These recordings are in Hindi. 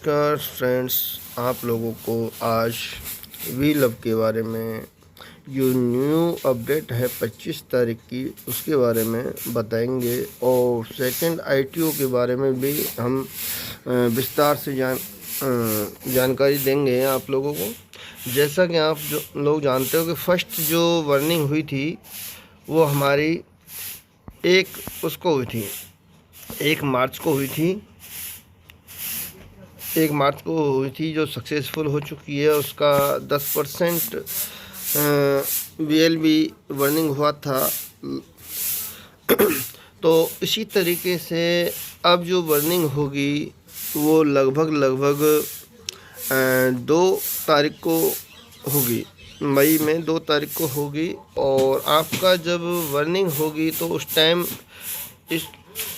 नमस्कार फ्रेंड्स, आप लोगों को आज वी लव के बारे में जो न्यू अपडेट है 25 तारीख की उसके बारे में बताएंगे और सेकंड आईटीओ के बारे में भी हम विस्तार से जानकारी देंगे आप लोगों को। जैसा कि आप जो लोग जानते हो कि फर्स्ट जो वार्निंग हुई थी वो हमारी एक मार्च को हुई थी जो सक्सेसफुल हो चुकी है। उसका 10% BLB वार्निंग हुआ था। तो इसी तरीके से अब जो वार्निंग होगी वो लगभग 2 तारीख को होगी, मई में 2 तारीख को होगी। और आपका जब वार्निंग होगी तो उस टाइम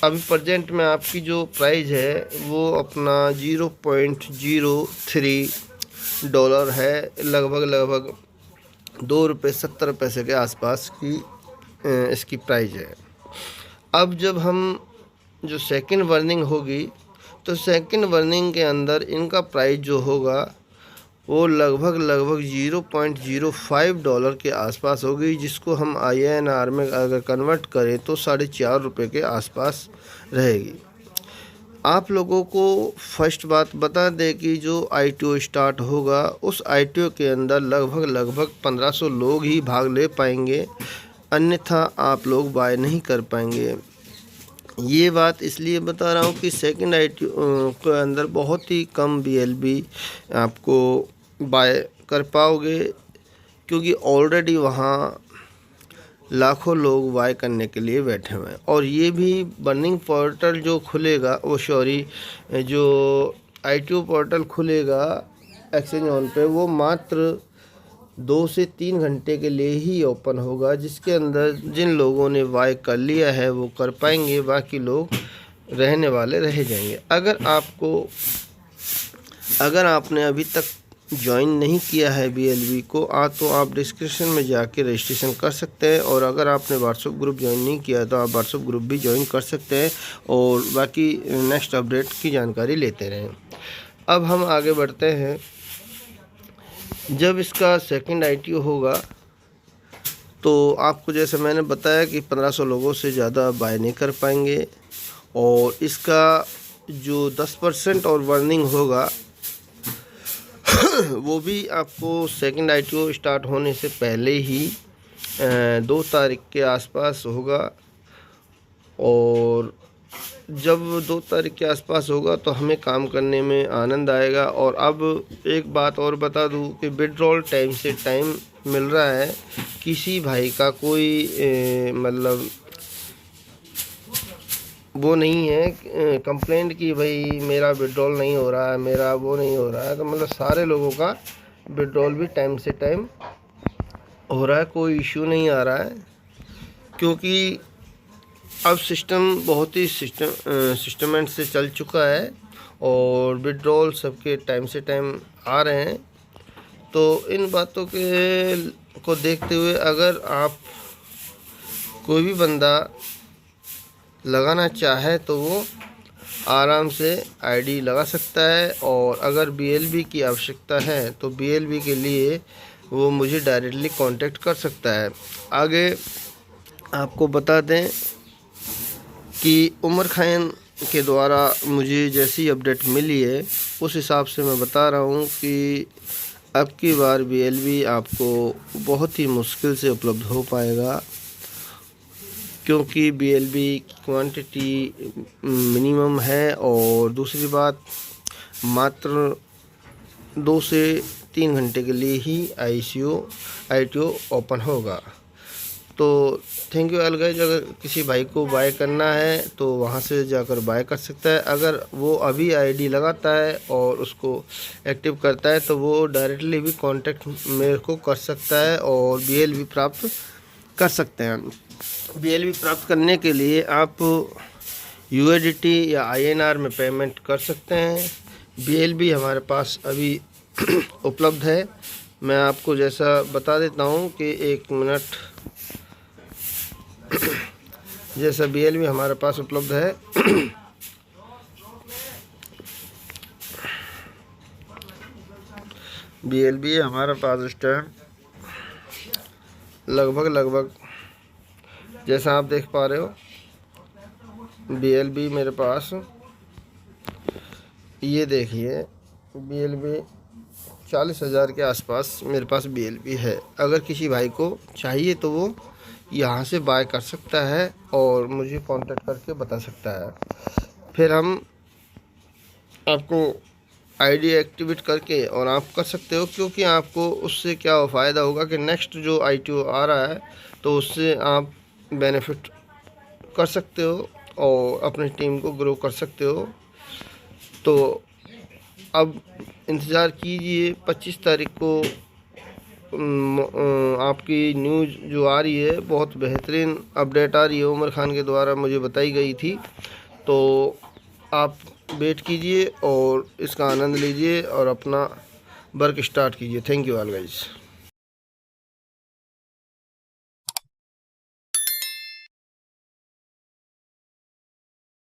अभी प्रेजेंट में आपकी जो प्राइस है वो अपना $0.03 है, लगभग ₹2.70 के आसपास की इसकी प्राइस है। अब जब हम जो सेकंड वार्निंग होगी तो सेकंड वार्निंग के अंदर इनका प्राइस जो होगा वो लगभग $0.05 के आसपास होगी, जिसको हम INR में अगर कन्वर्ट करें तो ₹4.5 के आसपास रहेगी। आप लोगों को फर्स्ट बात बता दें कि जो ITO स्टार्ट होगा उस ITO के अंदर लगभग 1500 लोग ही भाग ले पाएंगे, अन्यथा आप लोग बाय नहीं कर पाएंगे। ये बात इसलिए बता रहा हूँ कि सेकंड ITO के अंदर बहुत ही कम BLB आपको बाय कर पाओगे, क्योंकि ऑलरेडी वहाँ लाखों लोग बाय करने के लिए बैठे हुए हैं। और ये भी बर्निंग पोर्टल जो खुलेगा जो ITO पोर्टल खुलेगा एक्सचेंज ऑन पे, वो मात्र 2 से 3 घंटे के लिए ही ओपन होगा, जिसके अंदर जिन लोगों ने बाय कर लिया है वो कर पाएंगे, बाकी लोग रहने वाले रह जाएंगे। अगर आपने अभी तक ज्वाइन नहीं किया है BLB को तो आप डिस्क्रिप्शन में जाके रजिस्ट्रेशन कर सकते हैं। और अगर आपने व्हाट्सएप ग्रुप ज्वाइन नहीं किया तो आप व्हाट्सएप ग्रुप भी ज्वाइन कर सकते हैं और बाकी नेक्स्ट अपडेट की जानकारी लेते रहें। अब हम आगे बढ़ते हैं। जब इसका सेकंड ITO होगा तो आपको जैसे मैंने बताया कि 1500 लोगों से ज़्यादा बाय नहीं कर पाएंगे। और इसका जो 10% और वार्निंग होगा वो भी आपको सेकंड ITO स्टार्ट होने से पहले ही 2 तारीख के आसपास होगा। और जब 2 तारीख के आसपास होगा तो हमें काम करने में आनंद आएगा। और अब एक बात और बता दूं कि विड्रॉल टाइम से टाइम मिल रहा है। किसी भाई का कोई मतलब वो नहीं है कंप्लेंट कि भाई मेरा विड्रॉल नहीं हो रहा है, मेरा वो नहीं हो रहा है। तो मतलब सारे लोगों का विड्रॉल भी टाइम से टाइम हो रहा है, कोई इश्यू नहीं आ रहा है, क्योंकि अब सिस्टम बहुत ही सिस्टमेंट से चल चुका है और विड्रॉल सबके टाइम से टाइम आ रहे हैं। तो इन बातों को देखते हुए अगर आप कोई भी बंदा लगाना चाहे तो वो आराम से ID लगा सकता है। और अगर BLB की आवश्यकता है तो BLB के लिए वो मुझे डायरेक्टली कांटेक्ट कर सकता है। आगे आपको बता दें कि उमर खान के द्वारा मुझे जैसी अपडेट मिली है उस हिसाब से मैं बता रहा हूँ कि अब की बार BLB आपको बहुत ही मुश्किल से उपलब्ध हो पाएगा, क्योंकि BLB की क्वांटिटी मिनिमम है। और दूसरी बात, मात्र 2 से 3 घंटे के लिए ही ITO ओपन होगा। तो थैंक यू ऑल गाइस। अगर किसी भाई को बाय करना है तो वहाँ से जाकर बाय कर सकता है। अगर वो अभी ID लगाता है और उसको एक्टिव करता है तो वो डायरेक्टली भी कांटेक्ट मेरे को कर सकता है और BLB प्राप्त कर सकते हैं। BLB प्राप्त करने के लिए आप USDT या INR में पेमेंट कर सकते हैं। BLB हमारे पास अभी उपलब्ध है। मैं आपको जैसा बता देता हूँ कि 1 मिनट जैसा BLB हमारे पास उपलब्ध है BLB है हमारे पास इस टाइम। लगभग जैसा आप देख पा रहे हो BLB मेरे पास, ये देखिए BLB 40,000 के आसपास मेरे पास BLB है। अगर किसी भाई को चाहिए तो वो यहाँ से बाय कर सकता है और मुझे कांटेक्ट करके बता सकता है। फिर हम आपको आईडी एक्टिवेट करके और आप कर सकते हो, क्योंकि आपको उससे क्या फ़ायदा होगा कि नेक्स्ट जो ITO आ रहा है तो उससे आप बेनिफिट कर सकते हो और अपनी टीम को ग्रो कर सकते हो। तो अब इंतज़ार कीजिए 25 तारीख को आपकी न्यूज़ जो आ रही है, बहुत बेहतरीन अपडेट आ रही है, उमर खान के द्वारा मुझे बताई गई थी। तो आप वेट कीजिए और इसका आनंद लीजिए और अपना वर्क स्टार्ट कीजिए। Thank you all guys.